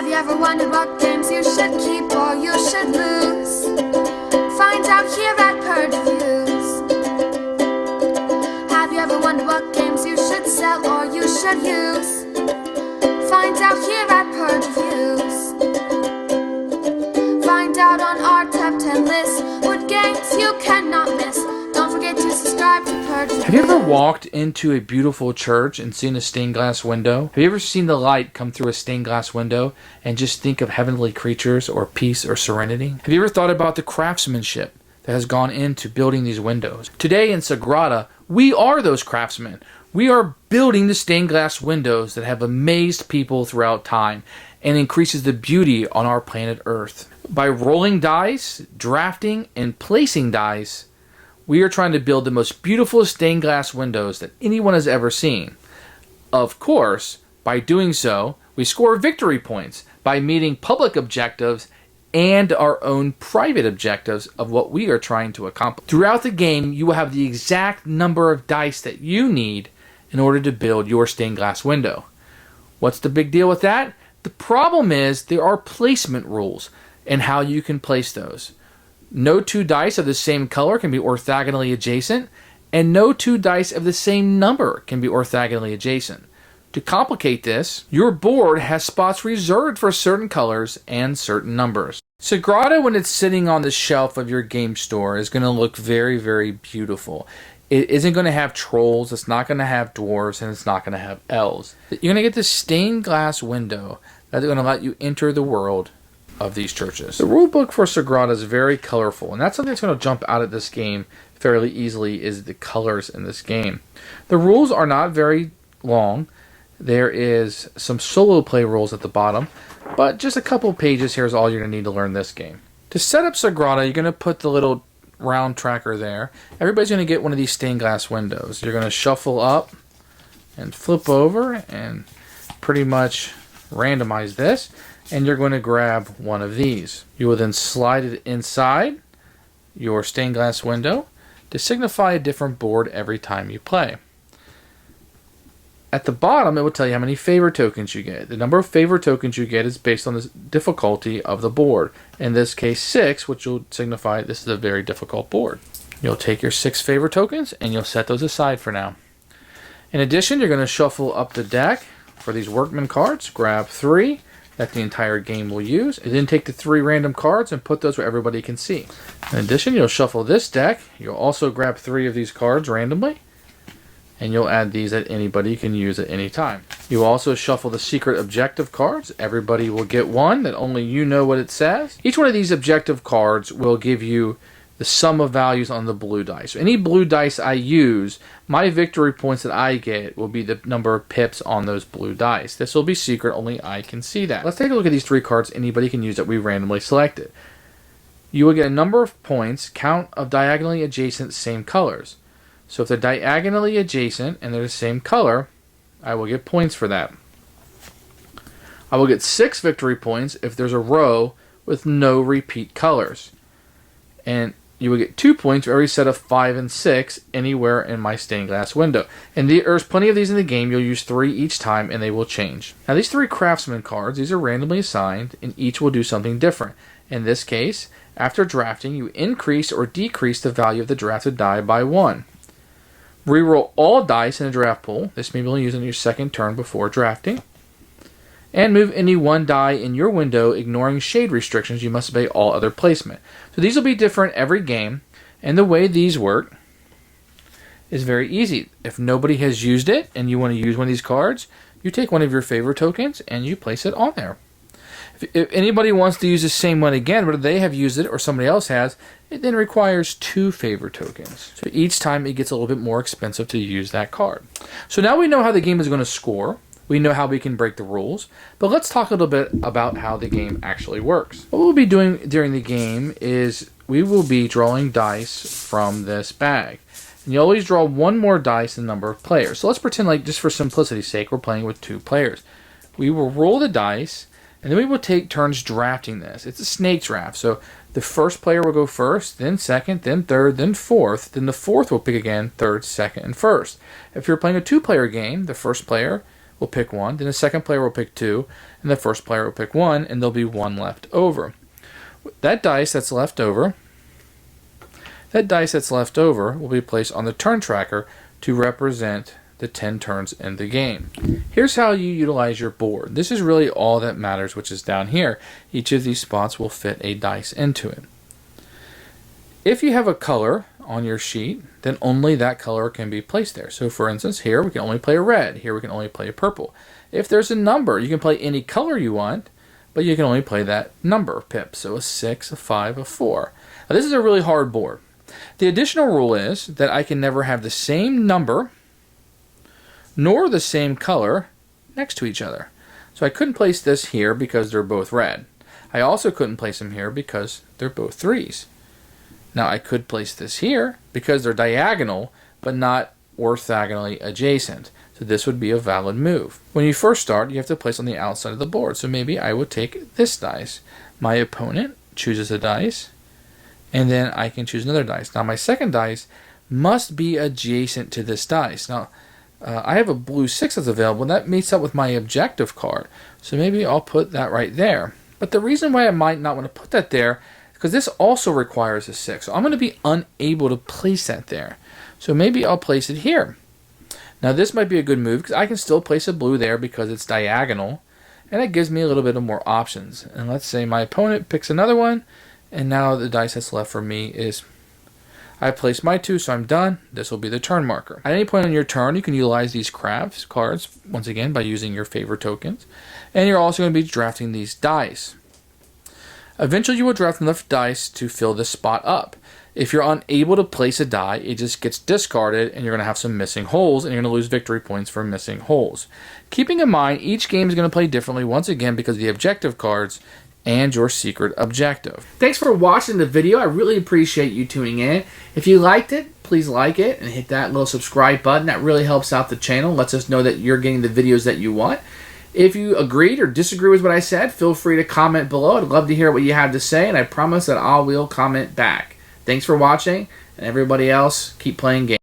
Have you ever wondered what games you should keep or you should lose? Find out here at Purge Reviews. Have you ever wondered what games you should sell or you should use? Find out here at Purge Reviews. Find out on our top 10 list what games you cannot miss. Don't forget to subscribe to Purge Reviews. Have you ever walked into a beautiful church and seen a stained glass window? Have you ever seen the light come through a stained glass window and just think of heavenly creatures or peace or serenity? Have you ever thought about the craftsmanship that has gone into building these windows? Today in Sagrada, we are those craftsmen. We are building the stained glass windows that have amazed people throughout time and increases the beauty on our planet Earth. By rolling dice, drafting, and placing dice, we are trying to build the most beautiful stained glass windows that anyone has ever seen. Of course, by doing so, we score victory points by meeting public objectives and our own private objectives of what we are trying to accomplish. Throughout the game, you will have the exact number of dice that you need in order to build your stained glass window. What's the big deal with that? The problem is there are placement rules and how you can place those. No two dice of the same color can be orthogonally adjacent, and no two dice of the same number can be orthogonally adjacent. To complicate this, your board has spots reserved for certain colors and certain numbers. Sagrada, when it's sitting on the shelf of your game store, is going to look very, very beautiful. It isn't going to have trolls, it's not going to have dwarves, and it's not going to have elves. You're going to get this stained glass window that's going to let you enter the world of these churches. The rulebook for Sagrada is very colorful, and that's something that's going to jump out at this game fairly easily, is the colors in this game. The rules are not very long. There is some solo play rules at the bottom, but just a couple pages here is all you're going to need to learn this game. To set up Sagrada, you're going to put the little round tracker there. Everybody's going to get one of these stained glass windows. You're going to shuffle up and flip over and pretty much randomize this, and you're going to grab one of these. You will then slide it inside your stained glass window to signify a different board every time you play. At the bottom, it will tell you how many favor tokens you get. The number of favor tokens you get is based on the difficulty of the board. In this case, 6, which will signify this is a very difficult board. You'll take your 6 favor tokens and you'll set those aside for now. In addition, you're going to shuffle up the deck for these workman cards. Grab 3 that the entire game will use, and then take the 3 random cards and put those where everybody can see. In addition, you'll shuffle this deck. You'll also grab 3 of these cards randomly, and you'll add these that anybody can use at any time. You also shuffle the secret objective cards. Everybody will get one that only you know what it says. Each one of these objective cards will give you the sum of values on the blue dice. Any blue dice I use, my victory points that I get will be the number of pips on those blue dice. This will be secret, only I can see that. Let's take a look at these 3 cards anybody can use that we randomly selected. You will get a number of points, count of diagonally adjacent same colors. So if they're diagonally adjacent and they're the same color, I will get points for that. I will get 6 victory points if there's a row with no repeat colors. And you will get 2 points for every set of 5 and 6 anywhere in my stained glass window. And there's plenty of these in the game. You'll use 3 each time and they will change. Now these 3 craftsman cards, these are randomly assigned and each will do something different. In this case, after drafting, you increase or decrease the value of the drafted die by 1. Reroll all dice in a draft pool. This may be only used on your second turn before drafting. And move any 1 die in your window, ignoring shade restrictions. You must obey all other placement. So these will be different every game, and the way these work is very easy. If nobody has used it and you want to use one of these cards, you take one of your favor tokens and you place it on there. If anybody wants to use the same one again, whether they have used it or somebody else has, it then requires 2 favor tokens. So each time it gets a little bit more expensive to use that card. So now we know how the game is going to score. We know how we can break the rules, but let's talk a little bit about how the game actually works. What we'll be doing during the game is we will be drawing dice from this bag. And you always draw 1 more dice than the number of players. So let's pretend, like, just for simplicity's sake, we're playing with 2 players. We will roll the dice, and then we will take turns drafting this. It's a snake draft, so the first player will go first, then second, then third, then fourth. Then the fourth will pick again, third, second, and first. If you're playing a 2-player game, the first player will pick 1, then the second player will pick 2, and the first player will pick 1, and there'll be 1 left over. That dice that's left over will be placed on the turn tracker to represent the 10 turns in the game. Here's how you utilize your board. This is really all that matters, which is down here. Each of these spots will fit a dice into it. If you have a color on your sheet, then only that color can be placed there. So for instance, here we can only play a red. Here we can only play a purple. If there's a number, you can play any color you want, but you can only play that number pip. So a 6, a 5, a 4. Now this is a really hard board. The additional rule is that I can never have the same number nor the same color next to each other. So I couldn't place this here because they're both red. I also couldn't place them here because they're both 3s. Now I could place this here because they're diagonal but not orthogonally adjacent. So this would be a valid move. When you first start, you have to place on the outside of the board. So maybe I would take this dice. My opponent chooses a dice, and then I can choose another dice. Now my second dice must be adjacent to this dice. Now I have a blue 6 that's available, and that meets up with my objective card. So maybe I'll put that right there. But the reason why I might not want to put that there is because this also requires a 6. So I'm going to be unable to place that there. So maybe I'll place it here. Now this might be a good move because I can still place a blue there because it's diagonal, and it gives me a little bit of more options. And let's say my opponent picks another one, and now the dice that's left for me is, I placed my 2, so I'm done. This will be the turn marker. At any point on your turn, you can utilize these crafts cards, once again, by using your favorite tokens. And you're also going to be drafting these dice. Eventually, you will draft enough dice to fill this spot up. If you're unable to place a die, it just gets discarded, and you're going to have some missing holes, and you're going to lose victory points for missing holes. Keeping in mind, each game is going to play differently, once again, because of the objective cards and your secret objective. Thanks for watching the video. I really appreciate you tuning in. If you liked it, please like it and hit that little subscribe button. That really helps out the channel, lets us know that you're getting the videos that you want. If you agreed or disagree with what I said, feel free to comment below. I'd love to hear what you have to say, and I promise that I will comment back. Thanks for watching, and everybody else, keep playing games.